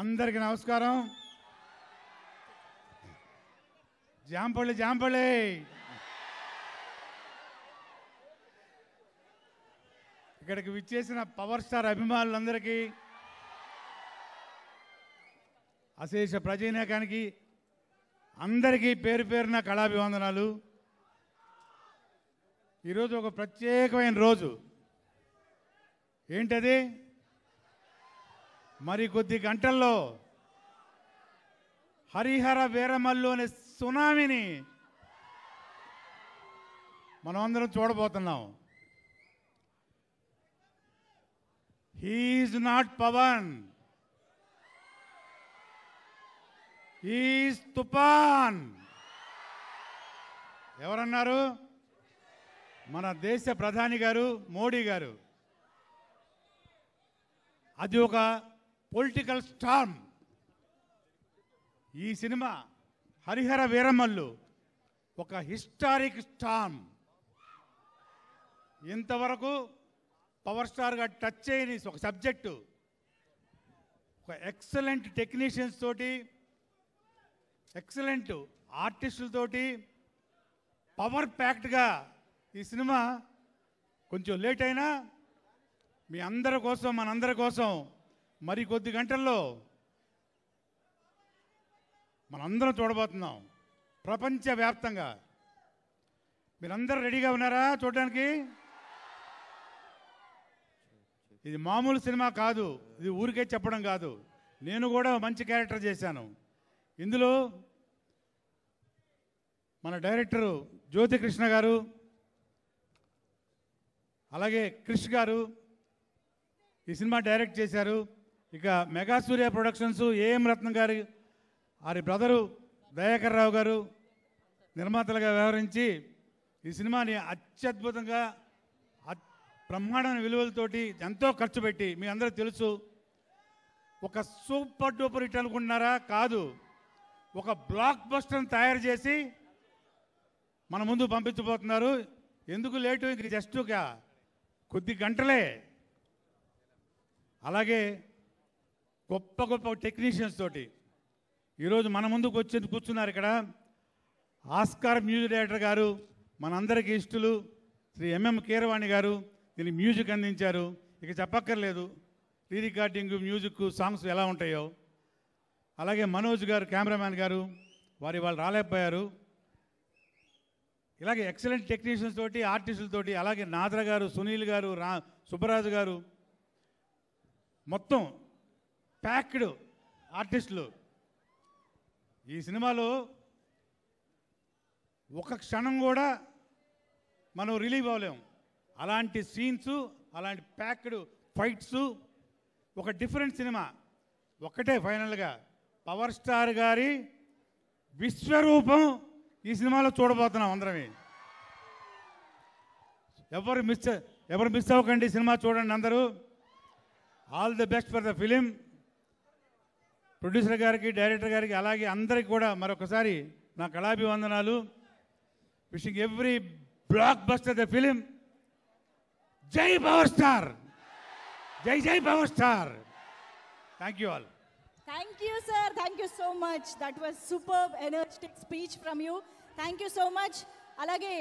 అందరికీ నమస్కారం. జాంపల్లి ఇక్కడికి విచ్చేసిన పవర్ స్టార్ అభిమానులందరికీ, అశేష ప్రజానీకానికి అందరికీ పేరు పేరున కళాభివందనాలు. ఈరోజు ఒక ప్రత్యేకమైన రోజు. ఏంటది? మరి కొద్ది గంటల్లో హరిహర వీరమల్లు అనే సునామీని మనం అందరం చూడబోతున్నాం. He is not Pavan, he is toofan. ఎవరన్నారు? మన దేశ ప్రధాని గారు మోడీ గారు. అది ఒక పొలిటికల్ స్టార్మ్. ఈ సినిమా హరిహర వీరమల్లు ఒక హిస్టారిక్ స్టార్మ్. ఇంతవరకు పవర్ స్టార్గా టచ్ చేయని ఒక సబ్జెక్టు, ఒక ఎక్సలెంట్ టెక్నీషియన్స్ తోటి, ఎక్సలెంట్ ఆర్టిస్టులతోటి పవర్ ప్యాక్డ్గా ఈ సినిమా కొంచెం లేట్ అయినా మీ అందరి కోసం, మనందరి కోసం మరి కొద్ది గంటల్లో మనందరం చూడబోతున్నాం ప్రపంచవ్యాప్తంగా. మీరందరూ రెడీగా ఉన్నారా చూడడానికి? ఇది మామూలు సినిమా కాదు, ఇది ఊరికే చెప్పడం కాదు. నేను కూడా మంచి క్యారెక్టర్ చేశాను ఇందులో. మన డైరెక్టరు జ్యోతికృష్ణ గారు, అలాగే క్రిష్ గారు ఈ సినిమా డైరెక్ట్ చేశారు. ఇక మెగా సూర్య ప్రొడక్షన్స్ ఏఎం రత్నం గారి వారి బ్రదరు దయాకర్ రావు గారు నిర్మాతలుగా వ్యవహరించి ఈ సినిమాని అత్యద్భుతంగా బ్రహ్మాండమైన విలువలతోటి ఎంతో ఖర్చు పెట్టి, మీ అందరూ తెలుసు, ఒక సూపర్ డూపర్ హిట్ అనుకుంటున్నారా? కాదు, ఒక బ్లాక్ బస్టర్ని తయారు చేసి మన ముందు పంపించబోతున్నారు. ఎందుకు లేటు? ఇంక జస్ట్ కొద్ది గంటలే. అలాగే గొప్ప గొప్ప టెక్నీషియన్స్ తోటి ఈరోజు మన ముందుకు వచ్చి కూర్చున్నారు. ఇక్కడ ఆస్కార్ మ్యూజిక్ డైరెక్టర్ గారు, మనందరికీ ఇష్టలు శ్రీ ఎంఎం కీరవాణి గారు దీనికి మ్యూజిక్ అందించారు. ఇక చెప్పక్కర్లేదు, రీ రికార్డింగ్, మ్యూజిక్, సాంగ్స్ ఎలా ఉంటాయో. అలాగే మనోజ్ గారు కెమెరామ్యాన్ గారు, వాళ్ళు రాలేకపోయారు. ఇలాగే ఎక్సలెంట్ టెక్నీషియన్స్ తోటి, ఆర్టిస్టులతోటి, అలాగే నాద్ర గారు, సునీల్ గారు, సుబ్బరాజు గారు, మొత్తం ప్యాక్డ్ ఆర్టిస్టులు. ఈ సినిమాలో ఒక క్షణం కూడా మనం రిలీవ్ అవ్వలేము. అలాంటి సీన్స్, అలాంటి ప్యాక్డ్ ఫైట్స్, ఒక డిఫరెంట్ సినిమా. ఒక్కటే ఫైనల్గా పవర్ స్టార్ గారి విశ్వరూపం ఈ సినిమాలో చూడబోతున్నాం అందరమే. ఎవరు మిస్ అవ్వకండి, సినిమా చూడండి అందరూ. All the best for the film. Producer గారికి, డైరెక్టర్ గారికి, అలాగే అందరికి కూడా మరొకసారి నా కళాభివందనాలు. Wishing every blockbuster the film. జై పవర్ స్టార్, జై జై power star. Thank you all. Thank you, sir. Thank you so much. That was superb, energetic speech from you. Thank you so much. Alage